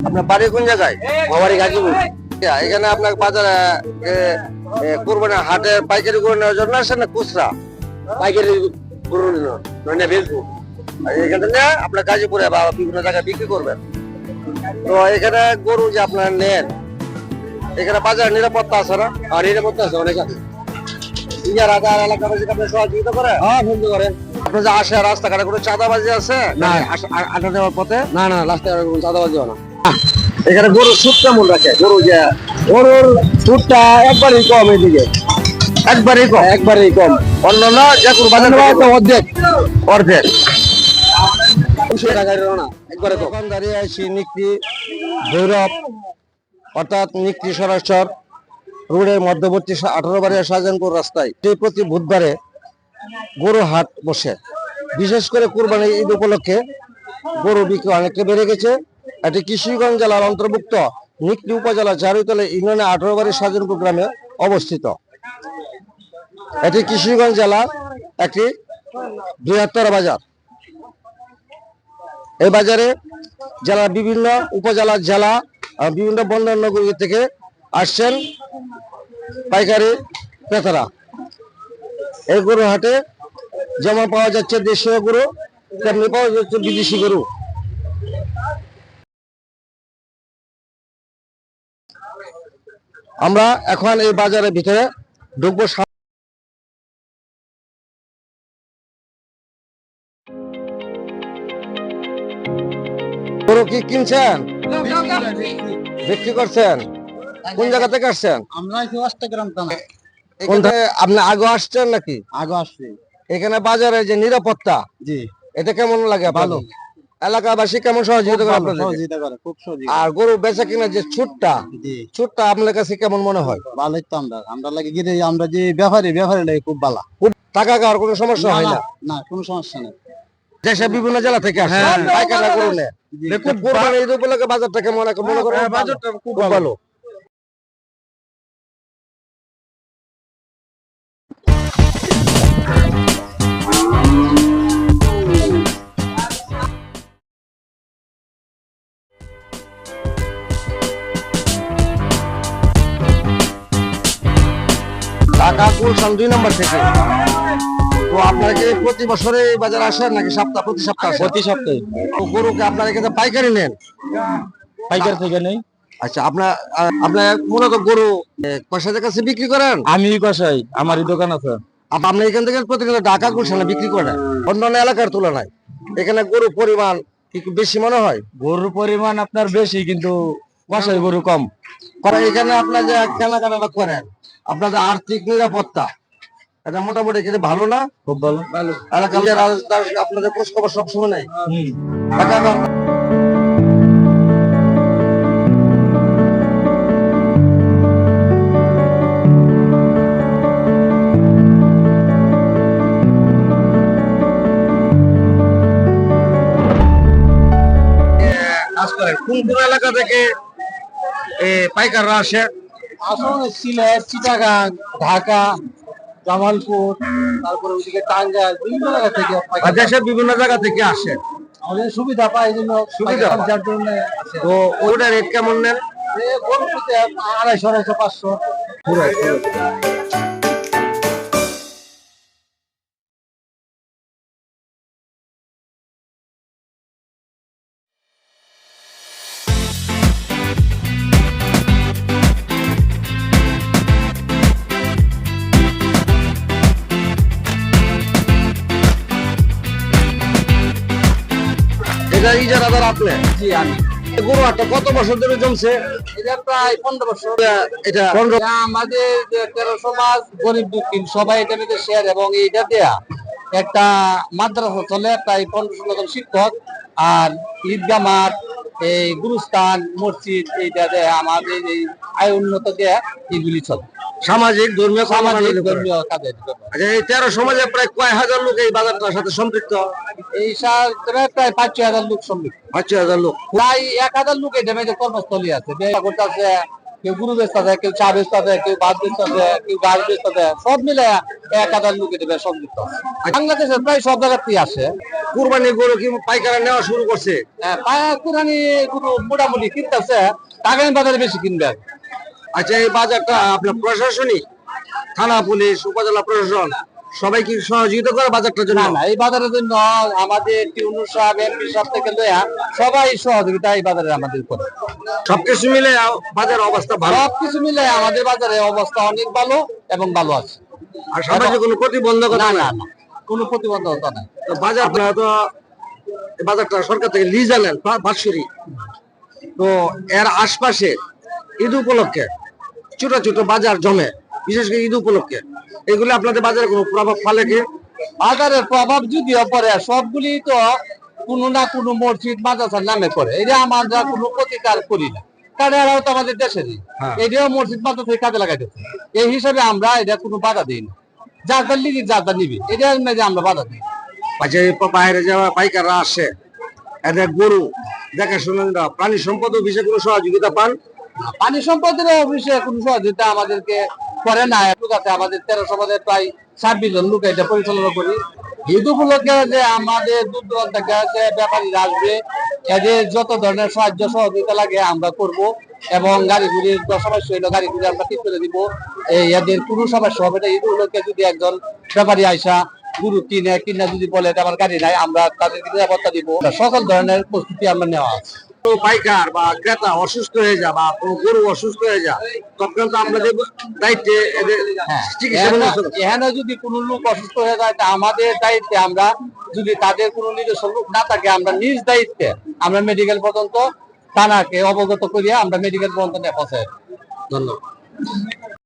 আপনার বাড়ি কোন জায়গায়? আমার বাড়ি গাজীপুর। এখানে আপনার বাজারে কোরবানি হাটে পাইকারি করে নেওয়ার জন্য আসেন না খুচরা? পাইকারি গরু মানে বেচবো। এখানে নিয়ে আপনার গাজীপুরে বা বিভিন্ন জায়গায় বিক্রি করবেন। তো এখানে গরু যে আপনারা নেন, এখানে বাজার নিরাপত্তা আছে না? আর নিরাপত্তা আছে, অনেক আছে। ইয়ার আধার এলাকাবাসী আপনার সহযোগিতা করে? হ্যাঁ, বন্ধু করে। আপনার যে আসে রাস্তাঘাটে কোনো চাঁদাবাজি আছে না। আটা দেওয়ার পথে? না না, রাস্তায় কোনো চাঁদাবাজি হয় না। এখানে গরুর সুদ কেমন রাখে? গরু যে গরুর সুদটা একবারই কম এদিকে, একবারেই কম? একবারই কম। অন্যান্য যে কোনো বাজার থেকে অর্ধেক অর্ধেক। 200 টাকার না, একবারে কম। এখন দাঁড়িয়ে আছি নিকটি ভৈরব অর্থাৎ নিকটি সরাসর রোডের মধ্যবর্তী 18 বাড়িয়া শাহজাহানপুর রাস্তায় প্রতি বুধবারে গরু হাট বসে। বিশেষ করে কুরবানি ঈদ উপলক্ষে গরু বিক্রি অনেকটা বেড়ে গেছে। এটি কিশোরগঞ্জ জেলার অন্তর্ভুক্ত নিকটি উপজেলা চারুতলা ইউনিয়নে 18 বাড়ি শাহজাহানপুর গ্রামে অবস্থিত। এটি কিশোরগঞ্জ জেলার একটি বৃহত্তর বাজার। এই বাজারে জেলার বিভিন্ন উপজেলার জেলা বিভিন্ন বন্দর নগরী থেকে আসছেন পাইকারি ক্রেতারা। এই গরু হাটে যেমন পাওয়া যাচ্ছে দেশীয় গরু, তেমনি পাওয়া যাচ্ছে বিদেশি গরু। আমরা এখন এই বাজারের ভিতরে ঢুকবো। গরু কি কিনছেন, বিক্রি করছেন? কোন জায়গা থেকে আসছেন? আমরা অষ্টগ্রাম থানা। আপনি আগে আসছেন নাকি? আগে আসছি। এখানে বাজারে যে নিরাপত্তা, জি, এটা কেমন লাগে? ভালো। এলাকাবাসী কেমন সহযোগিতা করে আপনাদের? সহযোগিতা করে, খুব সহযোগিতা। আর গরু বেচা কিনা যে ছুটটা, জি, ছুটটা আপনার কাছে কেমন মনে হয়? ভালোই তো। আমরা লাগে গিয়ে আমরা যে ব্যাপারী লাগে খুব ভালো। খুব টাকা খাওয়ার কোনো সমস্যা হয় না? না, কোনো সমস্যা নেই। দেশের বিভিন্ন জেলা থেকে আসে পাইকাররা গরু নেয়। খুব কুরবানি ঈদ উপলক্ষে বাজারটা কেমন মনে করেন? বাজারটা খুব ভালো। ঢাকা গুলশান 2 নম্বর থেকে। তো আপনারা কি প্রতি বছরে এই বাজারে আসেন নাকি প্রতি সপ্তাহে আসেন? প্রতি সপ্তাহে। তো গরুকে আপনারা এখানে পাইকারি নেন? পাইকার থেকে নেই। আচ্ছা, আপনার মূলত গরু কসাইদের কাছে বিক্রি করেন? আমি কসাই, আমারই দোকান আছে। আপনি এখান থেকে প্রতিদিন ঢাকা গুলশানে বিক্রি করেন অন্যান্য এলাকার তুলনায়? এখানে গরুর পরিমাণ কি বেশি মনে হয়? গরুর পরিমাণ আপনার বেশি, কিন্তু কসাই গরু কম। কারণ এখানে আপনার যে কেনাকাটা করেন, আপনাদের আর্থিক নিরাপত্তা এটা মোটামুটি এখানে ভালো না? খুব ভালো। এলাকার আপনাদের খোঁজ খবর সবসময় নেই? কাজ করেন কোন কোন এলাকা থেকে পাইকাররা আসে? আসলে সিলেট, চিটাগাং, ঢাকা, জামালপুর, তারপরে ওইদিকে টাঙ্গাইল, বিভিন্ন জায়গা থেকে দেশের বিভিন্ন জায়গা থেকে আসে। আমাদের সুবিধা পায়, এই জন্য সুবিধা পায়। যার জন্য তো ওটা রেট কেমন নেন? গরু প্রতি 250, 500। এটা ইজারাদার আপনি? জি, আমি। গরু হাটটা কত বছর ধরে জমছে? এটা প্রায় 15 বছর। এটা আমাদের 1300 মাস গরিব দুঃখী সবাই এটা নিতে শেয়ার, এবং এইটা দেয়া একটা মাদ্রাসা চলে, প্রায় 1500 জন শিক্ষক, আর ঈদগাহ মাঠ, এই গুরুস্থান, মসজিদ, এইটা দেয়া আমাদের এই আয় উন্নত দেয়া, এইগুলি চলে। সামাজিক ধর্মীয় ধর্মীয় কাজে। আচ্ছা, এই 13 সমাজে প্রায় কয় হাজার লোক এই বাজারটার সাথে সম্পৃক্ত? এই প্রায় 5-6 হাজার লোক সম্মিলিত। 5,000 লোক। প্রায় 1,000 লোক এটা মেয়েদের কর্মস্থলী আছে, ব্যবসা করতেছে, কেউ গরু বেচতে দেয়, কেউ চা বেচতে দেয়, কেউ ভাত বেচতে দেয়, কেউ গাছ বেচতে দেয়, সব মিলে 1000 লোকে দেবে সংযুক্ত আছে। বাংলাদেশের প্রায় সব জায়গাতেই আসে। কুরবানি গরু কি পাইকারা নেওয়া শুরু করছে? কুরবানি গরু মোটামুটি কিনতেছে, টাকার বাজারে বেশি কিনবে। আচ্ছা, এই বাজারটা আপনার প্রশাসনিক, থানা, পুলিশ, উপজেলা প্রশাসন সবাই কি সহযোগিতা করে বাজারটার জন্য? না না, এই বাজারের জন্য আমাদের টিউনু সাহেব, এমপি সাহেব থেকে লয়া সবাই সহযোগিতা এই বাজারে আমাদের করে। সবকিছু মিলে বাজার অবস্থা ভালো। সবকিছু মিলে আমাদের বাজারে অবস্থা অনেক ভালো এবং ভালো আছে। আর সামাজিক কোনো প্রতিবন্ধকতা না না? না না, কোনো প্রতিবন্ধকতা নাই। তো বাজার আপনারা তো এই বাজারটা সরকার থেকে লিজ আনেন বাৎসরিক, তো এর আশপাশে ঈদ উপলক্ষে ছোট ছোট বাজার জমে, বিশেষ করে ঈদ উপলক্ষে, এগুলো আপনাদের বাজারে কোনো প্রভাব ফেলে কি? বাজারের প্রভাব যদিও পড়ে, সবগুলি তো কোনো না কোনো মসজিদ মাদ্রাসার নামে করে, এটা আমরা কোনো প্রতিকার করি না, কারণ এরাও তো আমাদের দেশেরই। এটাও মসজিদ মাদ্রাসায় কাজে লাগাইতেছে, এই হিসাবে আমরা এটা কোনো বাধা দিই না। যার যার লিগি যার যার নিবি, এটা আমরা বাধা দিই। আচ্ছা, এই বাইরে যাওয়া পাইকাররা আসে, এদের গরু দেখাশোনা, প্রাণী সম্পদ অফিসে কোনো সহযোগিতা পান? পানি সম্পদের বিষয়ে কোনো সহযোগিতা আমাদেরকে করে না। লোক আছে আমাদের 13 সমাজের প্রায় 26 জন লোক এটা পরিচালনা করি। ঈদ উপলক্ষে যে আমাদের দূর দূরান্ত থেকে যে ব্যাপারীরা আসবে, এদের যত ধরনের সাহায্য সহযোগিতা লাগে আমরা করব, এবং গাড়ি গুড়ির সমস্যা হইলো গাড়ি গুড়ি আমরা ঠিক করে দিব। এই এদের কোনো সমস্যা হবে না। ঈদ উপলক্ষে যদি একজন ব্যাপারী আইসা গরু কিনে যদি বলে আমার গাড়ি নাই, আমরা তাদেরকে নিরাপত্তা দিব। সকল ধরনের প্রস্তুতি আমরা নেওয়া আছে। পাইকার বা ক্রেতা অসুস্থ হয়ে যা বা কোনো গরু অসুস্থ হয়ে যা, তখন তো আমাদের দায়িত্বে এদের চিকিৎসা ব্যবস্থা। এখানে যদি কোনো লোক অসুস্থ হয়ে যায়, তা আমাদের দায়িত্বে, আমরা যদি তাদের কোনো নিজস্ব লোক না থাকে, আমরা নিজ দায়িত্বে আমরা মেডিকেল পর্যন্ত থানাকে অবগত করিয়া আমরা মেডিকেল পর্যন্ত নিয়ে পৌঁছাই। ধন্যবাদ।